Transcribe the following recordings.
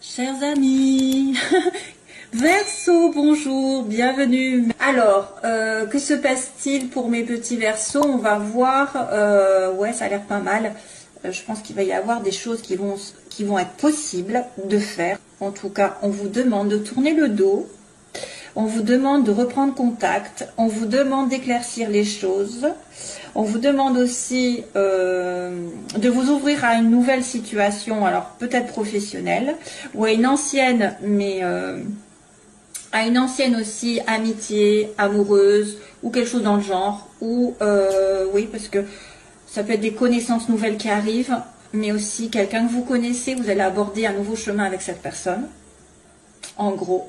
Chers amis, Verseau, bonjour, bienvenue. Alors, que se passe-t-il pour mes petits Verseaux? On va voir, ouais, ça a l'air pas mal. Je pense qu'il va y avoir des choses qui vont être possibles de faire. En tout cas, on vous demande de tourner le dos. On vous demande de reprendre contact. On vous demande d'éclaircir les choses. On vous demande aussi de vous ouvrir à une nouvelle situation, alors peut-être professionnelle, ou à une ancienne, mais à une ancienne aussi, amitié, amoureuse, ou quelque chose dans le genre. Ou, oui, parce que ça peut être des connaissances nouvelles qui arrivent, mais aussi quelqu'un que vous connaissez, vous allez aborder un nouveau chemin avec cette personne. En gros.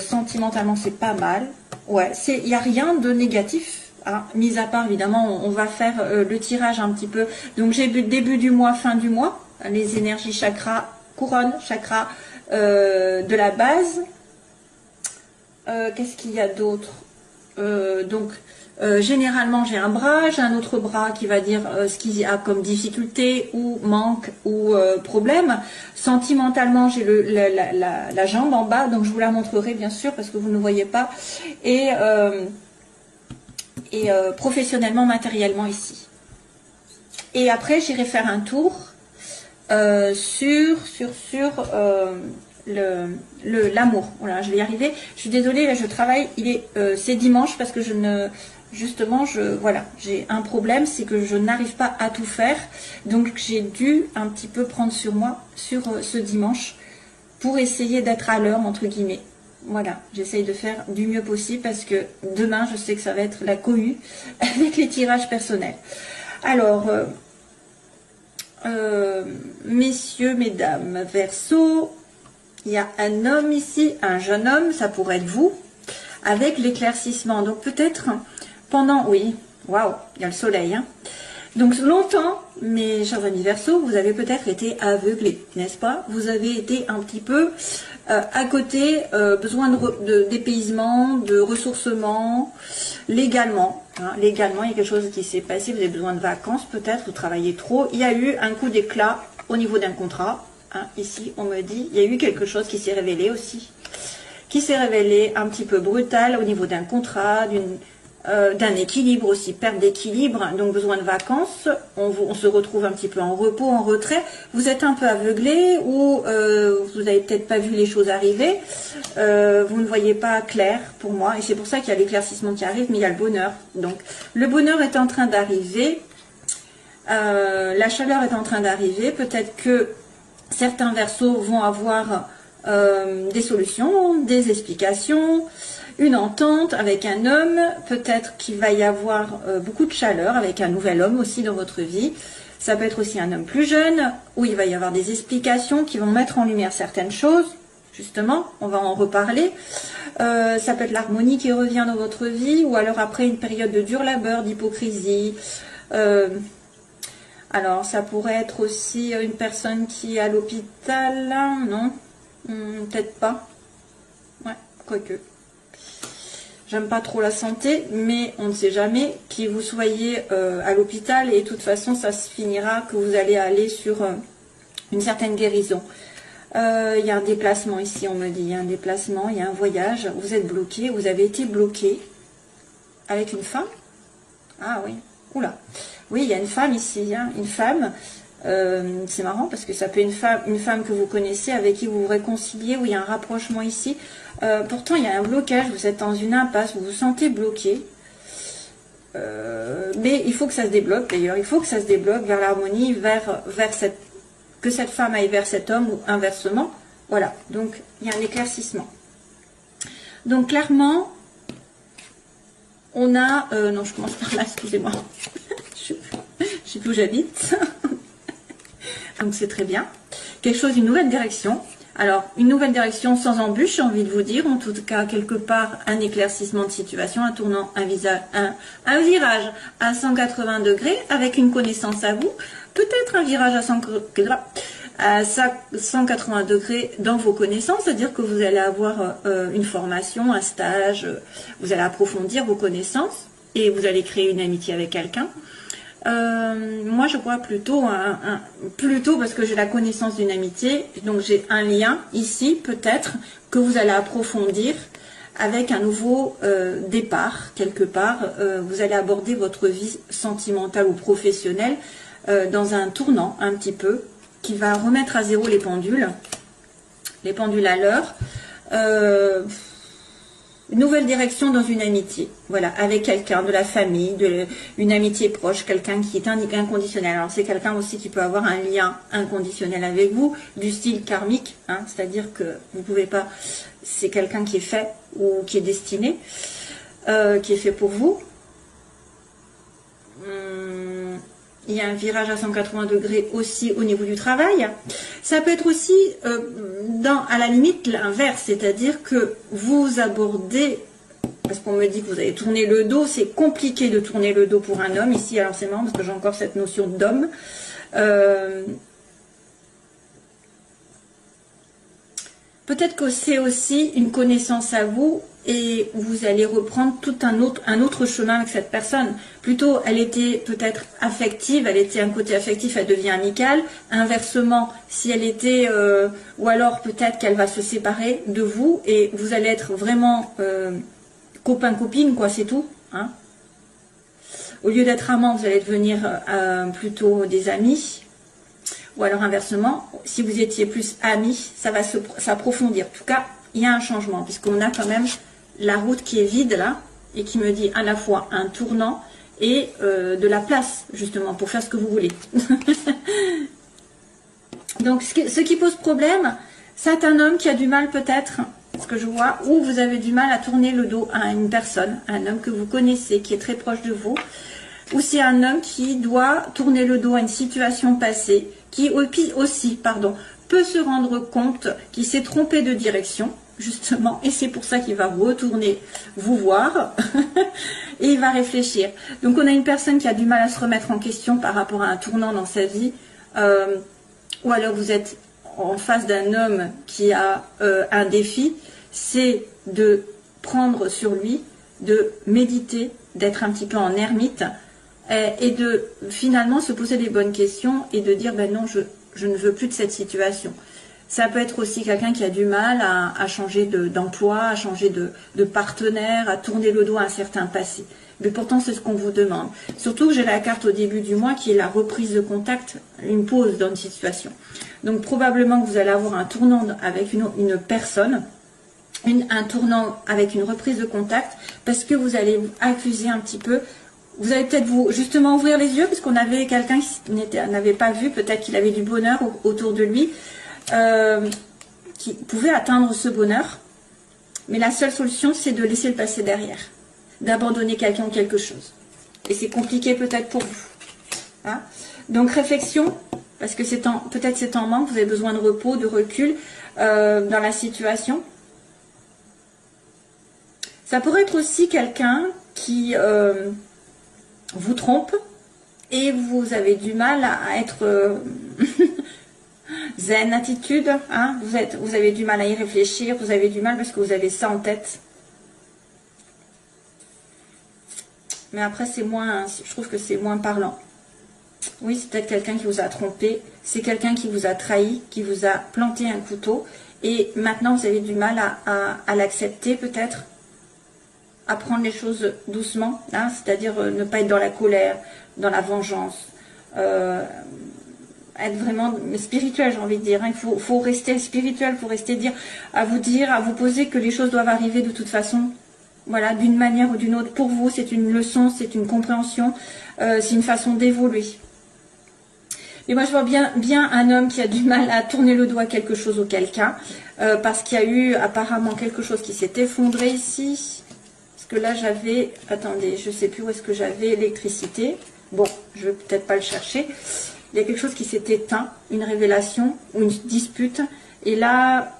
Sentimentalement, c'est pas mal. Ouais, il n'y a rien de négatif. Hein, mis à part, évidemment, on va faire le tirage un petit peu. Donc, j'ai vu début du mois, fin du mois, les énergies chakra, couronne, chakra de la base. Qu'est-ce qu'il y a d'autre? Généralement, j'ai un bras, j'ai un autre bras qui va dire ce qu'il y a comme difficulté ou manque ou problème. Sentimentalement, j'ai la jambe en bas, donc je vous la montrerai bien sûr parce que vous ne voyez pas. Et professionnellement, matériellement ici. Et après, j'irai faire un tour sur l'amour. Voilà, je vais y arriver. Je suis désolée, là, je travaille. C'est dimanche parce que voilà, j'ai un problème, c'est que je n'arrive pas à tout faire. Donc, j'ai dû un petit peu prendre sur moi sur ce dimanche pour essayer d'être à l'heure, entre guillemets. Voilà, j'essaye de faire du mieux possible parce que demain, je sais que ça va être la cohue avec les tirages personnels. Alors, messieurs, mesdames, Verseau, il y a un homme ici, un jeune homme, ça pourrait être vous, avec l'éclaircissement. Donc peut-être pendant, oui, waouh, il y a le soleil, hein. Donc longtemps, mes chers amis Verseau, vous avez peut-être été aveuglés, n'est-ce pas? Vous avez été un petit peu à côté, besoin de dépaysement, de ressourcement, légalement. Hein, légalement, il y a quelque chose qui s'est passé, vous avez besoin de vacances peut-être, vous travaillez trop. Il y a eu un coup d'éclat au niveau d'un contrat. Hein, ici, on me dit, il y a eu quelque chose qui s'est révélé aussi. Qui s'est révélé un petit peu brutal au niveau d'un contrat, d'un équilibre aussi, perte d'équilibre, donc besoin de vacances, on se retrouve un petit peu en repos, en retrait, vous êtes un peu aveuglé ou vous n'avez peut-être pas vu les choses arriver, vous ne voyez pas clair pour moi, et c'est pour ça qu'il y a l'éclaircissement qui arrive, mais il y a le bonheur. Donc le bonheur est en train d'arriver, la chaleur est en train d'arriver, peut-être que certains Verseaux vont avoir des solutions, des explications, une entente avec un homme, peut-être qu'il va y avoir beaucoup de chaleur avec un nouvel homme aussi dans votre vie. Ça peut être aussi un homme plus jeune, où il va y avoir des explications qui vont mettre en lumière certaines choses, justement, on va en reparler. Ça peut être l'harmonie qui revient dans votre vie, ou alors après une période de dur labeur, d'hypocrisie. Alors, ça pourrait être aussi une personne qui est à l'hôpital, non? Peut-être pas. Ouais, quoique. J'aime pas trop la santé, mais on ne sait jamais qui vous soyez à l'hôpital et de toute façon, ça se finira que vous allez aller sur une certaine guérison. Il y a un déplacement ici, on me dit. Il y a un déplacement, il y a un voyage. Vous êtes bloqué, vous avez été bloqué avec une femme. Ah oui, oula. Oui, il y a une femme ici, hein, une femme. C'est marrant parce que ça peut être une femme que vous connaissez, avec qui vous vous réconciliez, où il y a un rapprochement ici. Pourtant, il y a un blocage, vous êtes dans une impasse, vous vous sentez bloqué. Mais il faut que ça se débloque, d'ailleurs. Il faut que ça se débloque vers l'harmonie, que cette femme aille vers cet homme, ou inversement. Voilà, donc il y a un éclaircissement. Donc clairement, on a... non, je commence par là, excusez-moi. Je sais plus où j'habite. Donc c'est très bien. Quelque chose, une nouvelle direction. Alors, une nouvelle direction sans embûche, j'ai envie de vous dire. En tout cas, quelque part, un éclaircissement de situation, un tournant, un virage à 180 degrés avec une connaissance à vous. Peut-être un virage à 180 degrés dans vos connaissances, c'est-à-dire que vous allez avoir une formation, un stage, vous allez approfondir vos connaissances et vous allez créer une amitié avec quelqu'un. Moi, je vois plutôt, plutôt parce que j'ai la connaissance d'une amitié, donc j'ai un lien ici, peut-être, que vous allez approfondir avec un nouveau départ, quelque part. Vous allez aborder votre vie sentimentale ou professionnelle dans un tournant, un petit peu, qui va remettre à zéro les pendules à l'heure. Une nouvelle direction dans une amitié, voilà, avec quelqu'un de la famille, une amitié proche, quelqu'un qui est inconditionnel. Alors c'est quelqu'un aussi qui peut avoir un lien inconditionnel avec vous, du style karmique, hein, c'est-à-dire que vous pouvez pas, c'est quelqu'un qui est fait ou qui est destiné, qui est fait pour vous. Il y a un virage à 180 degrés aussi au niveau du travail. Ça peut être aussi, à la limite, l'inverse, c'est-à-dire que vous abordez, parce qu'on me dit que vous avez tourné le dos, c'est compliqué de tourner le dos pour un homme ici, alors c'est marrant parce que j'ai encore cette notion d'homme. Peut-être que c'est aussi une connaissance à vous et vous allez reprendre tout un autre chemin avec cette personne. Plutôt, elle était peut-être affective, elle était un côté affectif, elle devient amicale. Inversement, si elle était, ou alors peut-être qu'elle va se séparer de vous et vous allez être vraiment copain-copine, quoi, c'est tout. Hein. Au lieu d'être amant, vous allez devenir plutôt des amis. Ou alors inversement, si vous étiez plus amis, ça va s'approfondir. En tout cas, il y a un changement, puisqu'on a quand même la route qui est vide là, et qui me dit à la fois un tournant et de la place, justement, pour faire ce que vous voulez. Donc, ce qui pose problème, c'est un homme qui a du mal peut-être, ce que je vois, ou vous avez du mal à tourner le dos à une personne, un homme que vous connaissez, qui est très proche de vous, ou c'est un homme qui doit tourner le dos à une situation passée, qui aussi, peut se rendre compte qu'il s'est trompé de direction, justement, et c'est pour ça qu'il va retourner vous voir, et il va réfléchir. Donc on a une personne qui a du mal à se remettre en question par rapport à un tournant dans sa vie, ou alors vous êtes en face d'un homme qui a un défi, c'est de prendre sur lui, de méditer, d'être un petit peu en ermite, et de finalement se poser des bonnes questions et de dire ben non, je ne veux plus de cette situation. Ça peut être aussi quelqu'un qui a du mal à changer d'emploi, à changer de partenaire, à tourner le dos à un certain passé. Mais pourtant, c'est ce qu'on vous demande. Surtout que j'ai la carte au début du mois qui est la reprise de contact, une pause dans une situation. Donc probablement que vous allez avoir un tournant avec une personne, un tournant avec une reprise de contact, parce que vous allez accuser un petit peu. Vous allez peut-être justement ouvrir les yeux, parce qu'on avait quelqu'un qui n'avait pas vu, peut-être qu'il avait du bonheur autour de lui, qui pouvait atteindre ce bonheur. Mais la seule solution, c'est de laisser le passé derrière, d'abandonner quelqu'un ou quelque chose. Et c'est compliqué peut-être pour vous. Hein. Donc réflexion, parce que peut-être c'est en manque, vous avez besoin de repos, de recul dans la situation. Ça pourrait être aussi quelqu'un qui vous trompe et vous avez du mal à être zen attitude, hein, vous avez du mal à y réfléchir, vous avez du mal parce que vous avez ça en tête. Mais après c'est moins, je trouve que c'est moins parlant. Oui, c'est peut-être quelqu'un qui vous a trompé, c'est quelqu'un qui vous a trahi, qui vous a planté un couteau et maintenant vous avez du mal à l'accepter peut-être. À prendre les choses doucement, hein, c'est-à-dire ne pas être dans la colère, dans la vengeance, être vraiment spirituel, j'ai envie de dire. Hein. Il faut rester spirituel, il faut rester à vous poser que les choses doivent arriver de toute façon, voilà, d'une manière ou d'une autre. Pour vous, c'est une leçon, c'est une compréhension, c'est une façon d'évoluer. Et moi, je vois bien un homme qui a du mal à tourner le doigt à quelque chose ou quelqu'un, parce qu'il y a eu apparemment quelque chose qui s'est effondré ici. Que là j'avais, attendez, je sais plus où est-ce que j'avais l'électricité. Bon, je vais peut-être pas le chercher. Il y a quelque chose qui s'est éteint, une révélation ou une dispute. Et là,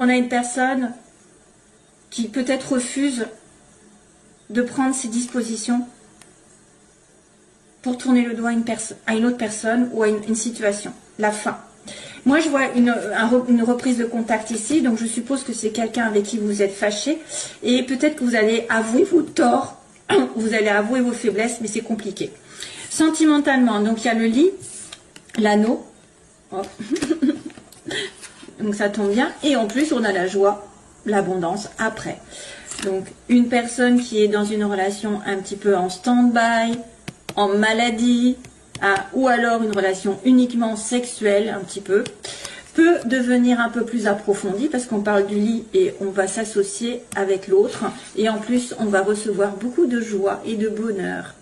on a une personne qui peut-être refuse de prendre ses dispositions pour tourner le doigt à une autre personne ou à une situation. La fin. Moi, je vois une reprise de contact ici, donc je suppose que c'est quelqu'un avec qui vous êtes fâché, et peut-être que vous allez avouer vos torts vous allez avouer vos faiblesses, mais c'est compliqué. Sentimentalement, donc il y a le lit, l'anneau. Oh. Donc ça tombe bien. Et en plus, on a la joie, l'abondance après. Donc une personne qui est dans une relation un petit peu en stand-by, en maladie, ou alors une relation uniquement sexuelle, un petit peu, peut devenir un peu plus approfondie parce qu'on parle du lit et on va s'associer avec l'autre. Et en plus, on va recevoir beaucoup de joie et de bonheur.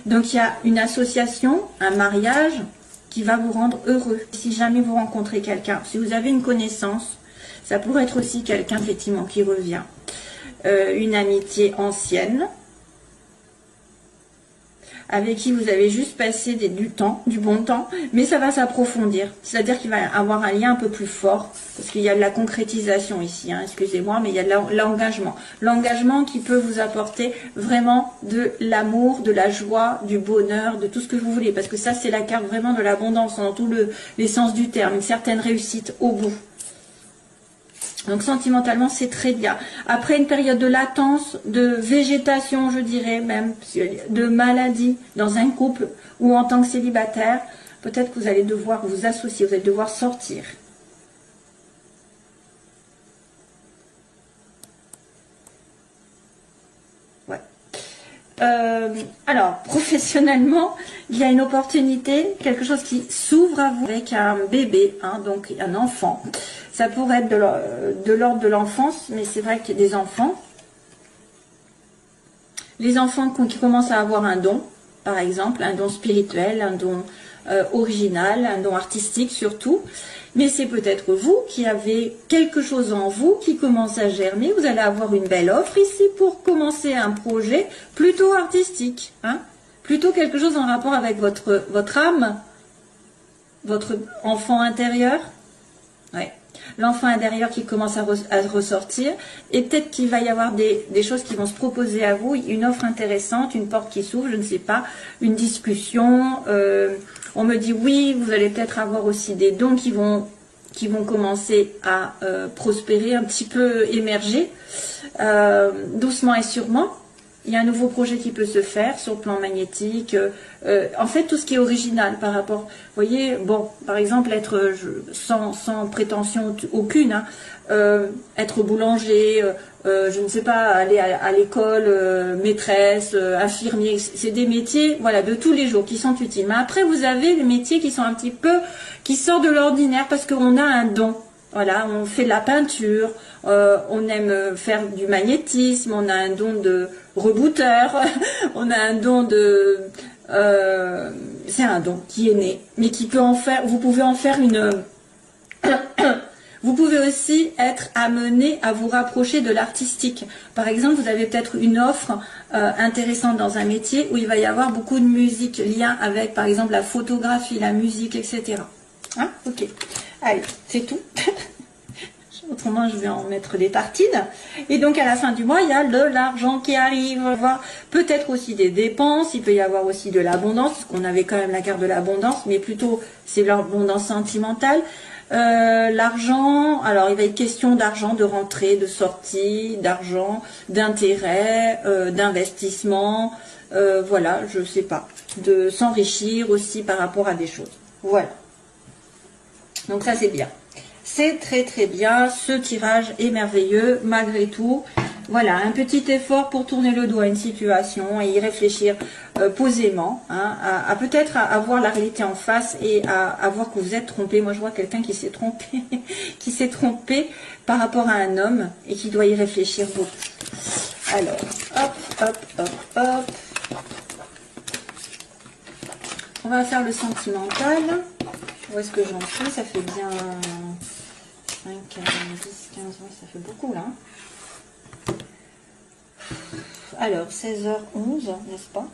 Donc il y a une association, un mariage qui va vous rendre heureux. Si jamais vous rencontrez quelqu'un, si vous avez une connaissance, ça pourrait être aussi quelqu'un effectivement qui revient. Une amitié ancienne, avec qui vous avez juste passé du bon temps, mais ça va s'approfondir. C'est-à-dire qu'il va y avoir un lien un peu plus fort, parce qu'il y a de la concrétisation ici, hein, excusez-moi, mais il y a de l'engagement. L'engagement qui peut vous apporter vraiment de l'amour, de la joie, du bonheur, de tout ce que vous voulez, parce que ça, c'est la carte vraiment de l'abondance, dans tous les sens du terme, une certaine réussite au bout. Donc sentimentalement, c'est très bien. Après une période de latence, de végétation, je dirais même, de maladie dans un couple ou en tant que célibataire, peut-être que vous allez devoir vous associer, vous allez devoir sortir. Ouais. Alors, professionnellement, il y a une opportunité, quelque chose qui s'ouvre à vous avec un bébé, hein, donc un enfant. Ça pourrait être de l'ordre de l'enfance, mais c'est vrai qu'il y a des enfants. Les enfants qui commencent à avoir un don, par exemple, un don spirituel, un don original, un don artistique surtout. Mais c'est peut-être vous qui avez quelque chose en vous qui commence à germer. Vous allez avoir une belle offre ici pour commencer un projet plutôt artistique. Hein, plutôt quelque chose en rapport avec votre âme, votre enfant intérieur. Ouais. L'enfant intérieur qui commence à ressortir, et peut-être qu'il va y avoir des choses qui vont se proposer à vous, une offre intéressante, une porte qui s'ouvre, je ne sais pas, une discussion, on me dit oui, vous allez peut-être avoir aussi des dons qui vont commencer à prospérer, un petit peu émerger, doucement et sûrement. Il y a un nouveau projet qui peut se faire sur le plan magnétique. En fait, tout ce qui est original par rapport... Vous voyez, bon, par exemple, être sans prétention aucune, hein, être boulanger, je ne sais pas, aller à l'école, maîtresse, infirmier, c'est des métiers, voilà, de tous les jours qui sont utiles. Mais après, vous avez des métiers qui sont un petit peu, qui sortent de l'ordinaire parce qu'on a un don. Voilà, on fait de la peinture, on aime faire du magnétisme, on a un don de rebooteur, on a un don de... c'est un don qui est né, mais qui peut en faire... Vous pouvez en faire une... Vous pouvez aussi être amené à vous rapprocher de l'artistique. Par exemple, vous avez peut-être une offre intéressante dans un métier où il va y avoir beaucoup de musique, lien avec, par exemple, la photographie, la musique, etc. Hein, ok. Allez, c'est tout. Autrement, je vais en mettre des tartines. Et donc, à la fin du mois, il y a de l'argent qui arrive. Peut-être aussi des dépenses. Il peut y avoir aussi de l'abondance, parce qu'on avait quand même la carte de l'abondance, mais plutôt, c'est l'abondance sentimentale. L'argent, alors il va être question d'argent, de rentrée, de sortie, d'argent, d'intérêt, d'investissement, voilà, je sais pas, de s'enrichir aussi par rapport à des choses. Voilà. Donc ça c'est bien. C'est très très bien, ce tirage est merveilleux malgré tout. Voilà, un petit effort pour tourner le dos à une situation et y réfléchir posément, hein, à peut-être à voir la réalité en face et à voir que vous êtes trompé. Moi je vois quelqu'un qui s'est trompé, qui s'est trompé par rapport à un homme et qui doit y réfléchir beaucoup. Alors, hop, hop, hop, hop. On va faire le sentimental. Où est-ce que j'en suis? Ça fait bien 5, 10, 15, ouais, ça fait beaucoup là. Alors, 16h11, n'est-ce pas?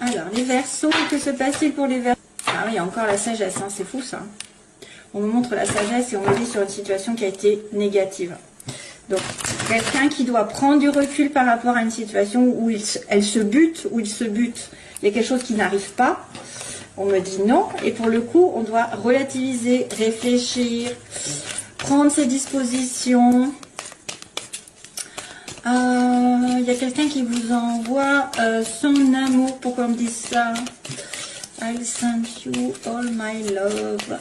Alors, les Verseaux, que se passe-t-il pour les Verseaux? Ah oui, il y a encore la sagesse, hein, c'est fou ça. On me montre la sagesse et on me dit sur une situation qui a été négative. Donc, quelqu'un qui doit prendre du recul par rapport à une situation où elle se bute, où il se bute. Il y a quelque chose qui n'arrive pas. On me dit non. Et pour le coup, on doit relativiser, réfléchir, prendre ses dispositions. Il y a quelqu'un qui vous envoie son amour. Pourquoi on me dit ça? I'll send you all my love.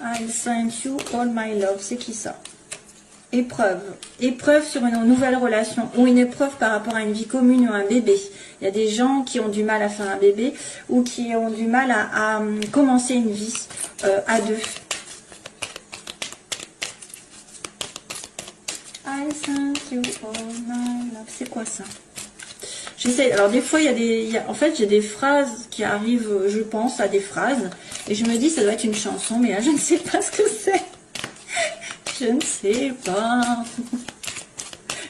I'll send you all my love. C'est qui ça? Épreuve. Épreuve sur une nouvelle relation ou une épreuve par rapport à une vie commune ou un bébé. Il y a des gens qui ont du mal à faire un bébé ou qui ont du mal à commencer une vie à deux. I send you all my love. C'est quoi ça? J'essaie. Alors des fois, en fait, j'ai des phrases qui arrivent, je pense à des phrases, et je me dis ça doit être une chanson, mais là, je ne sais pas ce que c'est. Je ne sais pas.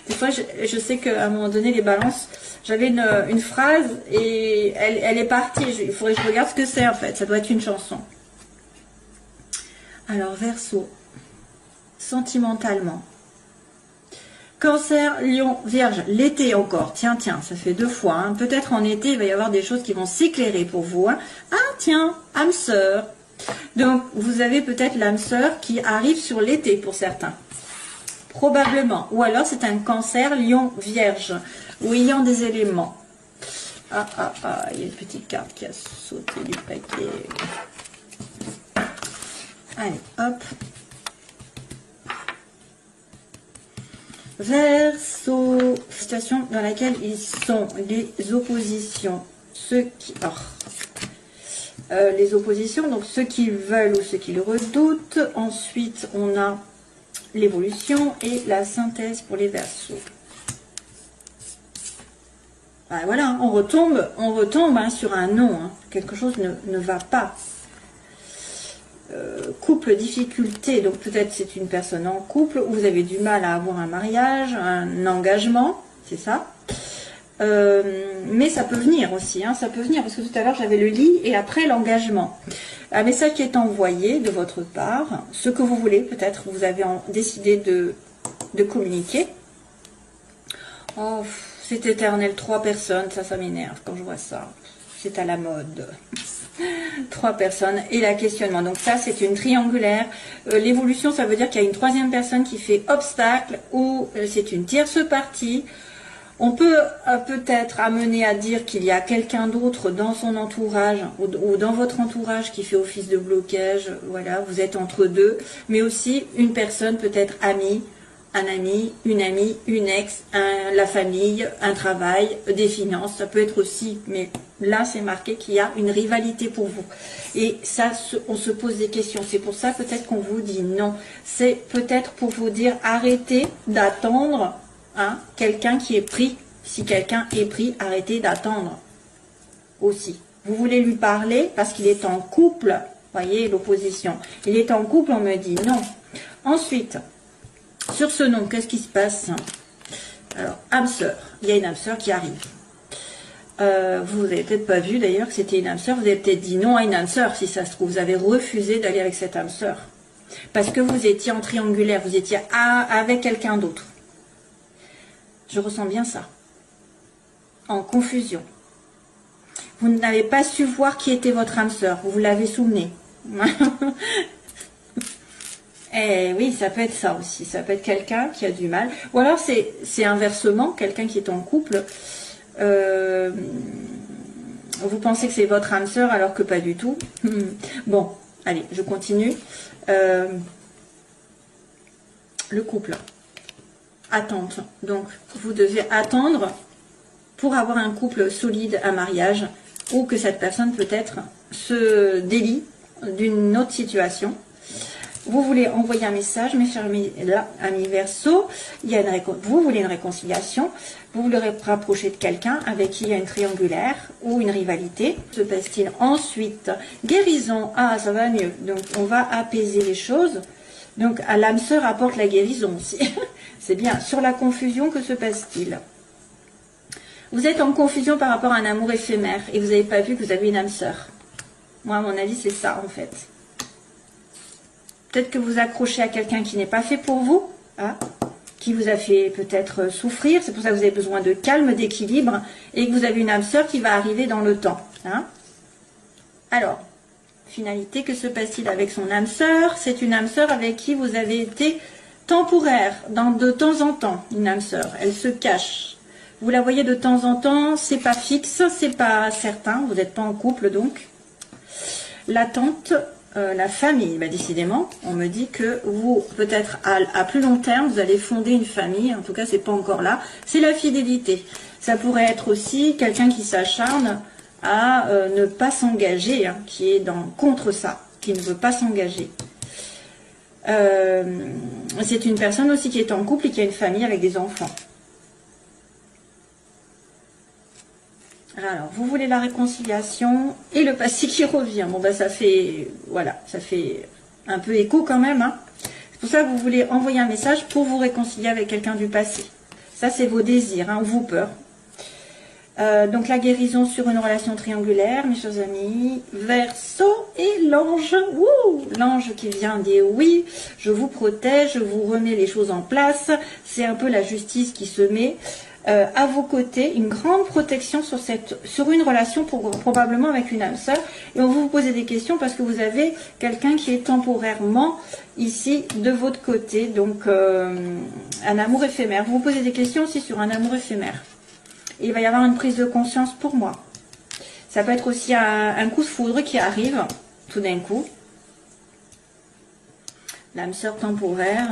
Des fois, je sais qu'à un moment donné, les balances, j'avais une phrase et elle est partie. Il faudrait que je regarde ce que c'est en fait. Ça doit être une chanson. Alors, Verseau, sentimentalement. Cancer, Lion, Vierge, l'été encore. Tiens, ça fait 2 fois. Hein. Peut-être en été, il va y avoir des choses qui vont s'éclairer pour vous. Hein. Ah, tiens, âme sœur. Donc, vous avez peut-être l'âme sœur qui arrive sur l'été pour certains. Probablement. Ou alors, c'est un Cancer, Lion, Vierge. Ou ayant des éléments. Ah, il y a une petite carte qui a sauté du paquet. Allez, hop. Verseau, situation dans laquelle ils sont, les oppositions, les oppositions, donc ceux qui veulent ou ceux qui le redoutent. Ensuite, on a l'évolution et la synthèse pour les Verseaux. Ben voilà, on retombe hein, sur un non, hein. Quelque chose ne va pas. Couple, difficulté, donc peut-être c'est une personne en couple, où vous avez du mal à avoir un mariage, un engagement, c'est ça. Mais ça peut venir aussi, hein, ça peut venir, parce que tout à l'heure j'avais le lit et après l'engagement. Un message qui est envoyé de votre part, ce que vous voulez, peut-être vous avez décidé de communiquer. Oh, c'est éternel, 3 personnes, ça m'énerve quand je vois ça. C'est à la mode. 3 personnes et la questionnement. Donc ça, c'est une triangulaire. L'évolution, ça veut dire qu'il y a une 3e personne qui fait obstacle ou c'est une tierce partie. On peut peut-être amener à dire qu'il y a quelqu'un d'autre dans son entourage ou dans votre entourage qui fait office de blocage. Voilà, vous êtes entre deux. Mais aussi une personne peut-être amie, un ami, une ex, la famille, un travail, des finances, ça peut être aussi, mais là c'est marqué qu'il y a une rivalité pour vous. Et ça, on se pose des questions, c'est pour ça peut-être qu'on vous dit non. C'est peut-être pour vous dire arrêtez d'attendre hein, quelqu'un qui est pris. Si quelqu'un est pris, arrêtez d'attendre aussi. Vous voulez lui parler parce qu'il est en couple, voyez l'opposition. Il est en couple, on me dit non. Ensuite, sur ce nom, qu'est-ce qui se passe? Alors, âme sœur. Il y a une âme sœur qui arrive. Vous n'avez peut-être pas vu d'ailleurs que c'était une âme sœur. Vous avez peut-être dit non à une âme sœur, si ça se trouve. Vous avez refusé d'aller avec cette âme sœur. Parce que vous étiez en triangulaire. Vous étiez avec quelqu'un d'autre. Je ressens bien ça. En confusion. Vous n'avez pas su voir qui était votre âme sœur. Vous l'avez souvenu. Eh oui, ça peut être ça aussi. Ça peut être quelqu'un qui a du mal. Ou alors, c'est inversement, quelqu'un qui est en couple. Vous pensez que c'est votre âme sœur alors que pas du tout. Bon, allez, je continue. Le couple. Attente. Donc, vous devez attendre pour avoir un couple solide, un mariage, ou que cette personne peut-être se délie d'une autre situation. Vous voulez envoyer un message, mes chers amis Verseau, vous voulez une réconciliation, vous voulez rapprocher de quelqu'un avec qui il y a une triangulaire ou une rivalité. Se passe-t-il ensuite? Guérison, ah ça va mieux, donc on va apaiser les choses. Donc à l'âme sœur apporte la guérison aussi. C'est bien. Sur la confusion, que se passe-t-il? Vous êtes en confusion par rapport à un amour éphémère et vous n'avez pas vu que vous avez une âme sœur. Moi à mon avis c'est ça en fait. Peut-être que vous accrochez à quelqu'un qui n'est pas fait pour vous, hein, qui vous a fait peut-être souffrir. C'est pour ça que vous avez besoin de calme, d'équilibre, et que vous avez une âme sœur qui va arriver dans le temps. Hein. Alors, finalité, que se passe-t-il avec son âme sœur? C'est une âme sœur avec qui vous avez été temporaire, de temps en temps, une âme sœur. Elle se cache. Vous la voyez de temps en temps, c'est pas fixe, c'est pas certain, vous n'êtes pas en couple donc. L'attente, la famille, bah, décidément, on me dit que vous, peut-être à plus long terme, vous allez fonder une famille, en tout cas c'est pas encore là, c'est la fidélité. Ça pourrait être aussi quelqu'un qui s'acharne à ne pas s'engager, hein, qui est contre ça, qui ne veut pas s'engager. C'est une personne aussi qui est en couple et qui a une famille avec des enfants. Alors, vous voulez la réconciliation et le passé qui revient. Bon, ben ça fait, voilà, ça fait un peu écho quand même. Hein. C'est pour ça que vous voulez envoyer un message pour vous réconcilier avec quelqu'un du passé. Ça, c'est vos désirs, hein, ou vos peurs. Donc, la guérison sur une relation triangulaire, mes chers amis. Verseau et l'ange. L'ange qui vient dire oui, je vous protège, je vous remets les choses en place. C'est un peu la justice qui se met. À vos côtés, une grande protection sur une relation probablement avec une âme sœur. Et on va vous poser des questions parce que vous avez quelqu'un qui est temporairement ici de votre côté. Donc, un amour éphémère. Vous vous posez des questions aussi sur un amour éphémère. Et il va y avoir une prise de conscience pour moi. Ça peut être aussi un coup de foudre qui arrive tout d'un coup. L'âme sœur temporaire,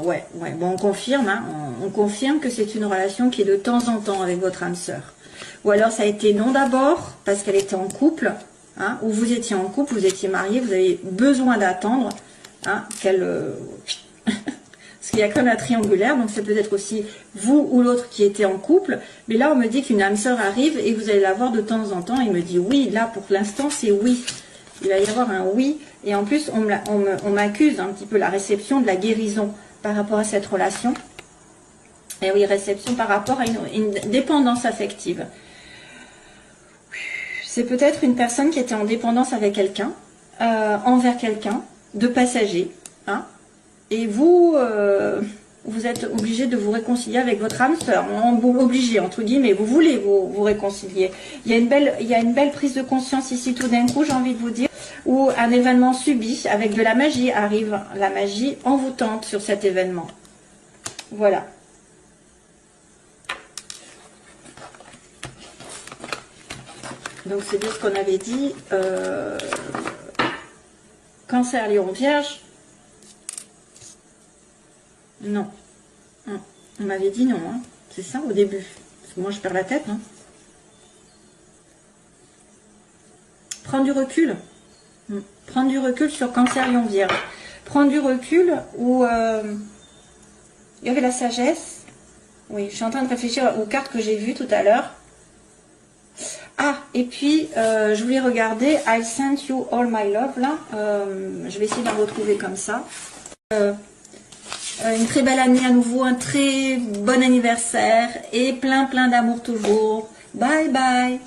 ouais, bon, on confirme, hein, on confirme que c'est une relation qui est de temps en temps avec votre âme sœur. Ou alors ça a été non d'abord, parce qu'elle était en couple, hein, ou vous étiez en couple, vous étiez marié, vous avez besoin d'attendre, hein, qu'elle... Parce qu'il y a comme la triangulaire, donc c'est peut-être aussi vous ou l'autre qui était en couple, mais là on me dit qu'une âme sœur arrive et vous allez la voir de temps en temps, il me dit oui, là pour l'instant c'est oui. Il va y avoir un oui, et en plus on m'accuse un petit peu la réception de la guérison par rapport à cette relation. Et oui, réception par rapport à une dépendance affective. C'est peut-être une personne qui était en dépendance avec quelqu'un, envers quelqu'un, de passager, hein, et vous, vous êtes obligé de vous réconcilier avec votre âme sœur, obligé entre guillemets, vous voulez vous réconcilier. Il y a une belle prise de conscience ici tout d'un coup, j'ai envie de vous dire, où un événement subi avec de la magie arrive, la magie envoûtante sur cet événement. Voilà. Donc c'est bien ce qu'on avait dit. Cancer, Lion, Vierge. Non. On m'avait dit non. Hein. C'est ça au début. Parce que moi je perds la tête. Hein. Prendre du recul. Prendre du recul sur Cancer, Lion, Vierge. Prendre du recul où il y avait la sagesse. Oui, je suis en train de réfléchir aux cartes que j'ai vues tout à l'heure. Ah, et puis, je voulais regarder I Sent You All My Love, là. Je vais essayer d'en retrouver comme ça. Une très belle année à nouveau, un très bon anniversaire et plein d'amour toujours. Bye bye.